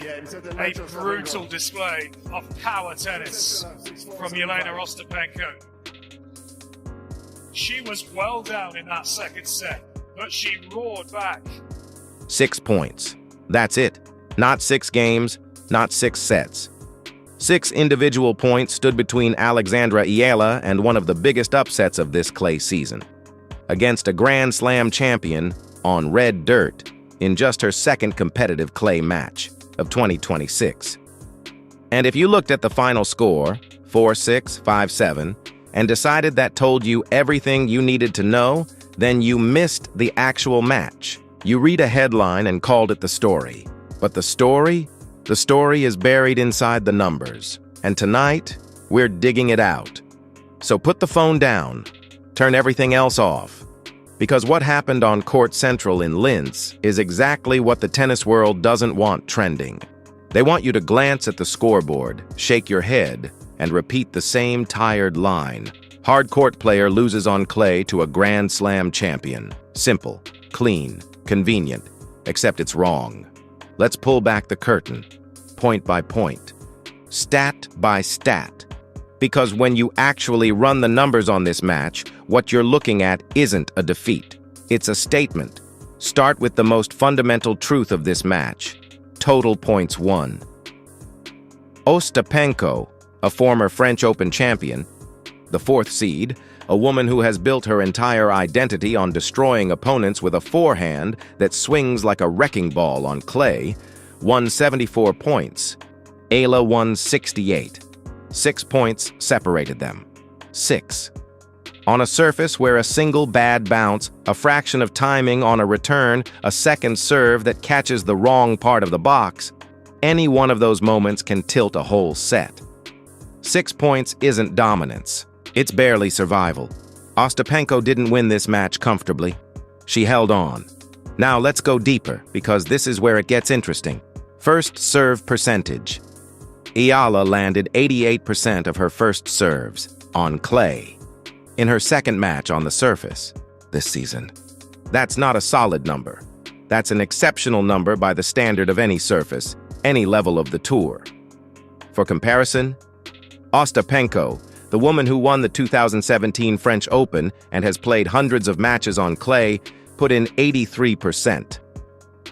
A brutal display of power tennis from Jelena Ostapenko. She was well down in that second set, but she roared back. 6 points. That's it. Not 6 games, not 6 sets. 6 individual points stood between Alexandra Iela and one of the biggest upsets of this clay season. Against a Grand Slam champion on red dirt in just her second competitive clay match of 2026. And if you looked at the final score, 4-6, 5-7, and decided that told you everything you needed to know, then you missed the actual match. You read a headline and called it the story. But the story is buried inside the numbers. And tonight, we're digging it out. So put the phone down, turn everything else off. Because what happened on Court Central in Linz is exactly what the tennis world doesn't want trending. They want you to glance at the scoreboard, shake your head, and repeat the same tired line. Hard court player loses on clay to a Grand Slam champion. Simple, clean, convenient, except it's wrong. Let's pull back the curtain, point by point, stat by stat. Because when you actually run the numbers on this match, what you're looking at isn't a defeat. It's a statement. Start with the most fundamental truth of this match. Total points won. Ostapenko, a former French Open champion, the 4th seed, a woman who has built her entire identity on destroying opponents with a forehand that swings like a wrecking ball on clay, won 74 points. Ayla won 68. 6 points separated them. 6. On a surface where a single bad bounce, a fraction of timing on a return, a second serve that catches the wrong part of the box, any one of those moments can tilt a whole set. 6 points isn't dominance. It's barely survival. Ostapenko didn't win this match comfortably. She held on. Now let's go deeper, because this is where it gets interesting. First serve percentage. Iela landed 88% of her first serves on clay in her second match on the surface this season. That's not a solid number. That's an exceptional number by the standard of any surface, any level of the tour. For comparison, Ostapenko, the woman who won the 2017 French Open and has played hundreds of matches on clay, put in 83%.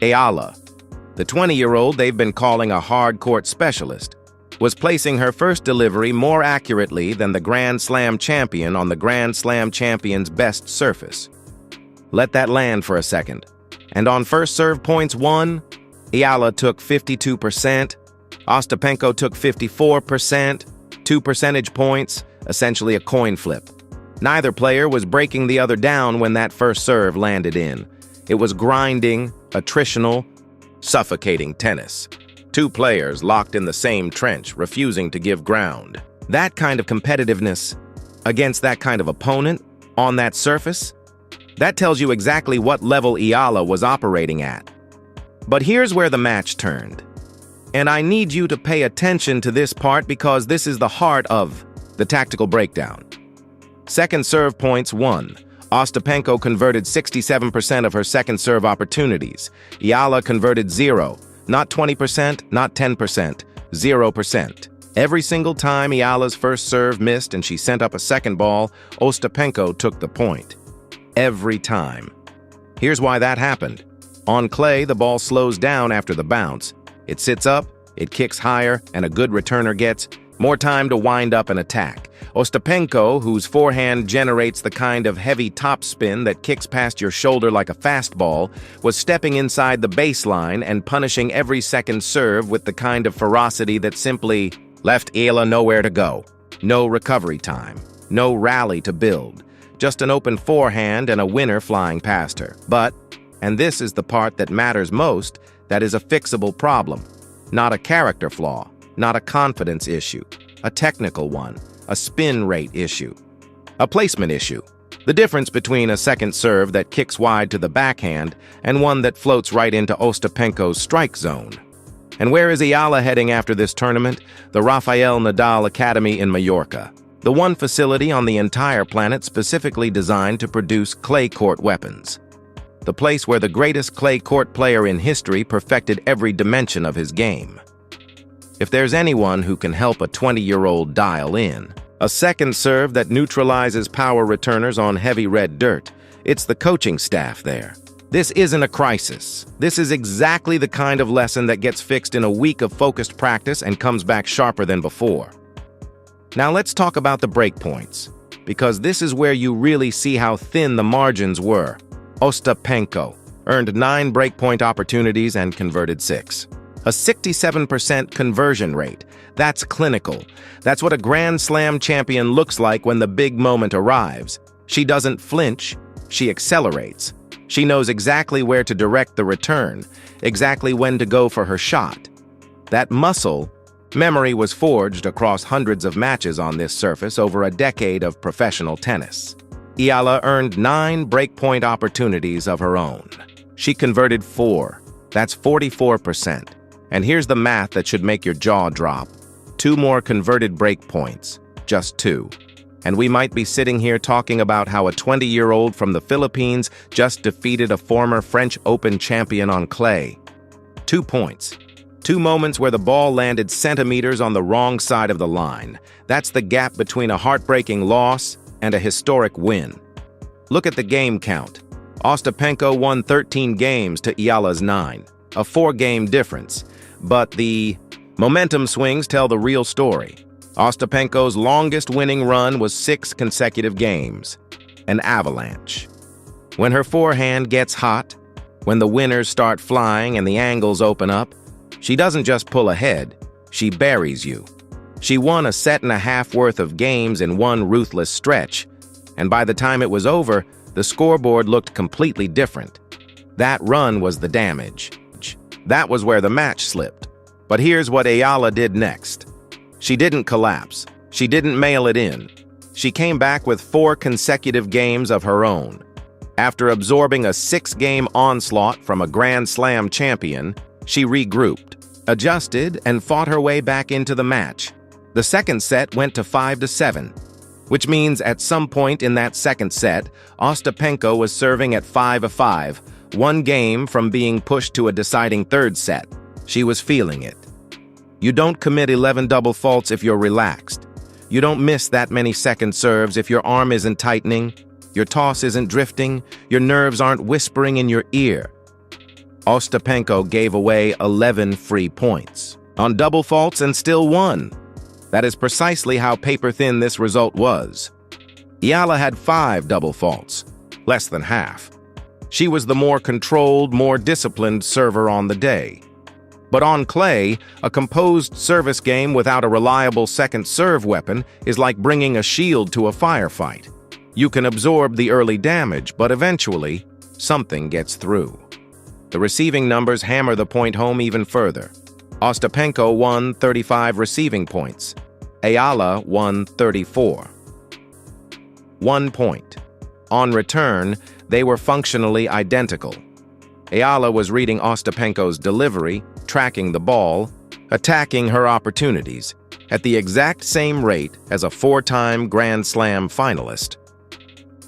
Ayala, the 20-year-old they've been calling a hard court specialist, was placing her first delivery more accurately than the Grand Slam champion on the Grand Slam champion's best surface. Let that land for a second. And on first serve points won, Ayala took 52%, Ostapenko took 54%, 2 percentage points, essentially a coin flip. Neither player was breaking the other down when that first serve landed in. It was grinding, attritional, suffocating tennis. 2 players locked in the same trench, refusing to give ground. That kind of competitiveness against that kind of opponent on that surface, that tells you exactly what level Ayala was operating at. But here's where the match turned. And I need you to pay attention to this part because this is the heart of the tactical breakdown. Second serve points won. Ostapenko converted 67% of her second serve opportunities. Ayala converted 0. Not 20%, not 10%, 0%. Every single time Ayala's first serve missed and she sent up a second ball, Ostapenko took the point. Every time. Here's why that happened. On clay, the ball slows down after the bounce. It sits up, it kicks higher, and a good returner gets more time to wind up and attack. Ostapenko, whose forehand generates the kind of heavy topspin that kicks past your shoulder like a fastball, was stepping inside the baseline and punishing every second serve with the kind of ferocity that simply left Ayala nowhere to go. No recovery time, no rally to build, just an open forehand and a winner flying past her. But, and this is the part that matters most, that is a fixable problem, not a character flaw, not a confidence issue, a technical one, a spin rate issue, a placement issue. The difference between a second serve that kicks wide to the backhand and one that floats right into Ostapenko's strike zone. And where is Ayala heading after this tournament? The Rafael Nadal Academy in Mallorca, the one facility on the entire planet specifically designed to produce clay court weapons. the place where the greatest clay court player in history perfected every dimension of his game. If there's anyone who can help a 20-year-old dial in a second serve that neutralizes power returners on heavy red dirt, it's the coaching staff there. This isn't a crisis. This is exactly the kind of lesson that gets fixed in a week of focused practice and comes back sharper than before. Now let's talk about the breakpoints, because this is where you really see how thin the margins were. Ostapenko earned 9 breakpoint opportunities and converted 6. A 67% conversion rate. That's clinical. That's what a Grand Slam champion looks like when the big moment arrives. She doesn't flinch, she accelerates. She knows exactly where to direct the return, exactly when to go for her shot. That muscle memory was forged across hundreds of matches on this surface over a decade of professional tennis. Ayala earned 9 breakpoint opportunities of her own. She converted 4. That's 44%. And here's the math that should make your jaw drop. 2 more converted breakpoints, just 2. And we might be sitting here talking about how a 20-year-old from the Philippines just defeated a former French Open champion on clay. 2 points. 2 moments where the ball landed centimeters on the wrong side of the line. That's the gap between a heartbreaking loss and a historic win. Look at the game count. Ostapenko won 13 games to Ayala's 9, a 4-game difference. But the momentum swings tell the real story. Ostapenko's longest winning run was 6 consecutive games. An avalanche. When her forehand gets hot, when the winners start flying and the angles open up, she doesn't just pull ahead, she buries you. She won a set and a half worth of games in one ruthless stretch, and by the time it was over, the scoreboard looked completely different. That run was the damage. That was where the match slipped. But here's what Ayala did next. She didn't collapse. She didn't mail it in. She came back with 4 consecutive games of her own. After absorbing a 6-game onslaught from a Grand Slam champion, she regrouped, adjusted, and fought her way back into the match. The second set went to 5-7, which means at some point in that second set, Ostapenko was serving at 5-5, 1 game from being pushed to a deciding third set. She was feeling it. You don't commit 11 double faults if you're relaxed. You don't miss that many second serves if your arm isn't tightening, your toss isn't drifting, your nerves aren't whispering in your ear. Ostapenko gave away 11 free points on double faults and still won. That is precisely how paper-thin this result was. Ayala had 5 double faults, less than half. She was the more controlled, more disciplined server on the day. But on clay, a composed service game without a reliable second serve weapon is like bringing a shield to a firefight. You can absorb the early damage, but eventually, something gets through. The receiving numbers hammer the point home even further. Ostapenko won 35 receiving points. Ayala won 34. 1 point. On return, they were functionally identical. Ayala was reading Ostapenko's delivery, tracking the ball, attacking her opportunities, at the exact same rate as a 4-time Grand Slam finalist.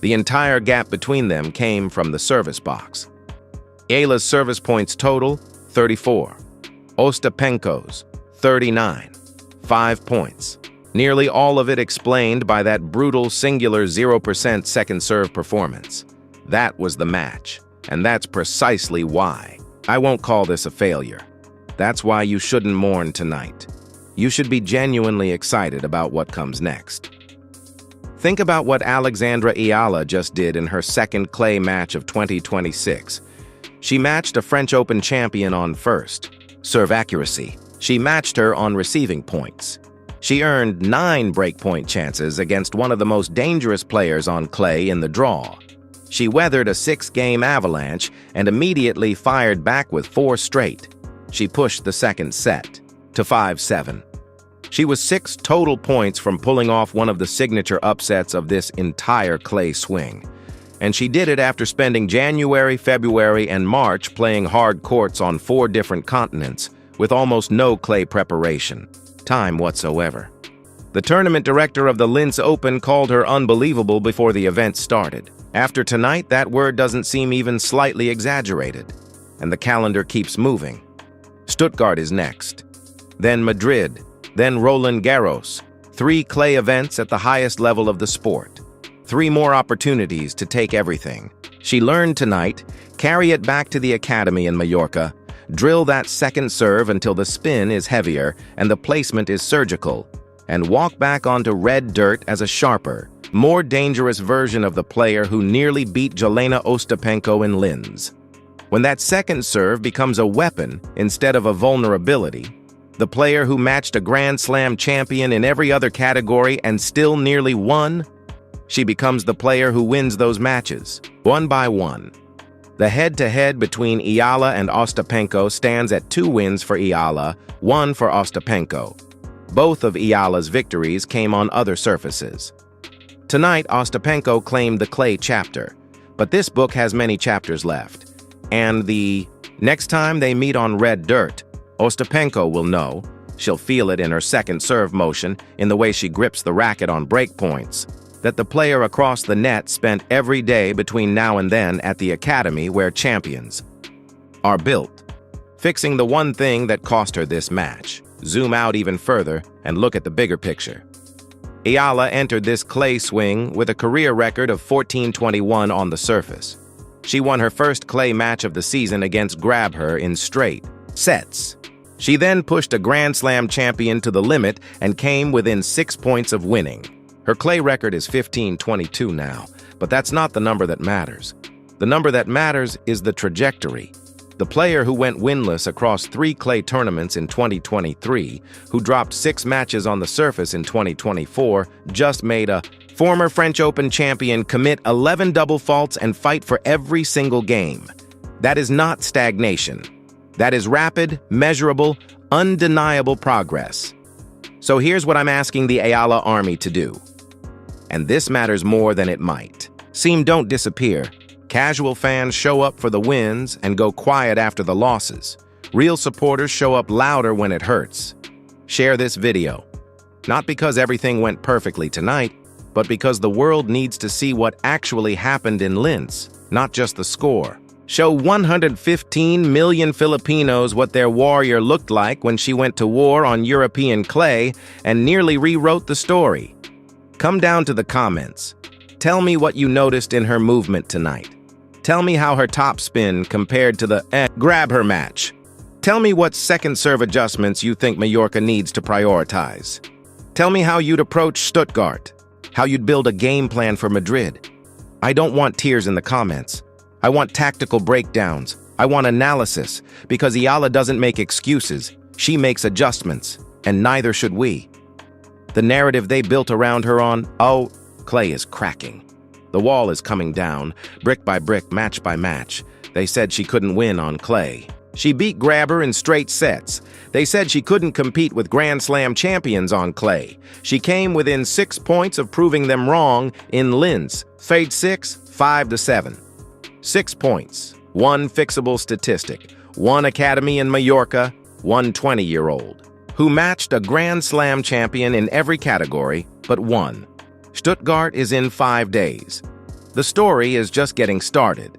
The entire gap between them came from the service box. Ayala's service points total, 34. Ostapenko's, 39. 5 points. Nearly all of it explained by that brutal singular 0% second serve performance. That was the match, and that's precisely why. I won't call this a failure. That's why you shouldn't mourn tonight. You should be genuinely excited about what comes next. Think about what Alexandra Ayala just did in her second clay match of 2026. She matched a French Open champion on first serve accuracy. She matched her on receiving points. She earned 9 breakpoint chances against one of the most dangerous players on clay in the draw. She weathered a 6-game avalanche and immediately fired back with 4 straight. She pushed the second set to 5-7. She was 6 total points from pulling off one of the signature upsets of this entire clay swing. And she did it after spending January, February, and March playing hard courts on 4 different continents with almost no clay preparation time whatsoever. The tournament director of the Linz Open called her unbelievable before the event started. After tonight, that word doesn't seem even slightly exaggerated, and the calendar keeps moving. Stuttgart is next, then Madrid, then Roland Garros, 3 clay events at the highest level of the sport. 3 more opportunities to take everything. She learned tonight, carry it back to the academy in Mallorca, drill that second serve until the spin is heavier and the placement is surgical, and walk back onto red dirt as a sharper, more dangerous version of the player who nearly beat Jelena Ostapenko in Linz. When that second serve becomes a weapon instead of a vulnerability, the player who matched a Grand Slam champion in every other category and still nearly won, she becomes the player who wins those matches, one by one. The head-to-head between Ayala and Ostapenko stands at 2 wins for Ayala, 1 for Ostapenko. Both of Ayala's victories came on other surfaces. Tonight, Ostapenko claimed the clay chapter, but this book has many chapters left. And the next time they meet on red dirt, Ostapenko will know, she'll feel it in her second serve motion, in the way she grips the racket on break points, that the player across the net spent every day between now and then at the academy where champions are built. Fixing the one thing that cost her this match. Zoom out even further and look at the bigger picture. Ayala entered this clay swing with a career record of 14-21 on the surface. She won her first clay match of the season against Grabher in straight sets. She then pushed a Grand Slam champion to the limit and came within 6 points of winning. Her clay record is 15-22 now, but that's not the number that matters. The number that matters is the trajectory. The player who went winless across 3 clay tournaments in 2023, who dropped 6 matches on the surface in 2024, just made a former French Open champion commit 11 double faults and fight for every single game. That is not stagnation. That is rapid, measurable, undeniable progress. So here's what I'm asking the Ayala army to do. And this matters more than it might. Don't disappear. Casual fans show up for the wins and go quiet after the losses. Real supporters show up louder when it hurts. Share this video. Not because everything went perfectly tonight, but because the world needs to see what actually happened in Linz, not just the score. Show 115 million Filipinos what their warrior looked like when she went to war on European clay and nearly rewrote the story. Come down to the comments. Tell me what you noticed in her movement tonight. Tell me how her topspin compared to the Grabher match. Tell me what second serve adjustments you think Mallorca needs to prioritize. Tell me how you'd approach Stuttgart, how you'd build a game plan for Madrid. I don't want tears in the comments. I want tactical breakdowns. I want analysis, because Ayala doesn't make excuses. She makes adjustments, and neither should we. The narrative they built around her on, oh, clay is cracking. The wall is coming down, brick by brick, match by match. They said she couldn't win on clay. She beat Grabher in straight sets. They said she couldn't compete with Grand Slam champions on clay. She came within 6 points of proving them wrong in Linz. Fade 6, 5-7. 6 points, 1 fixable statistic, 1 academy in Mallorca, 1 20-year-old, who matched a Grand Slam champion in every category but 1. Stuttgart is in 5 days. The story is just getting started.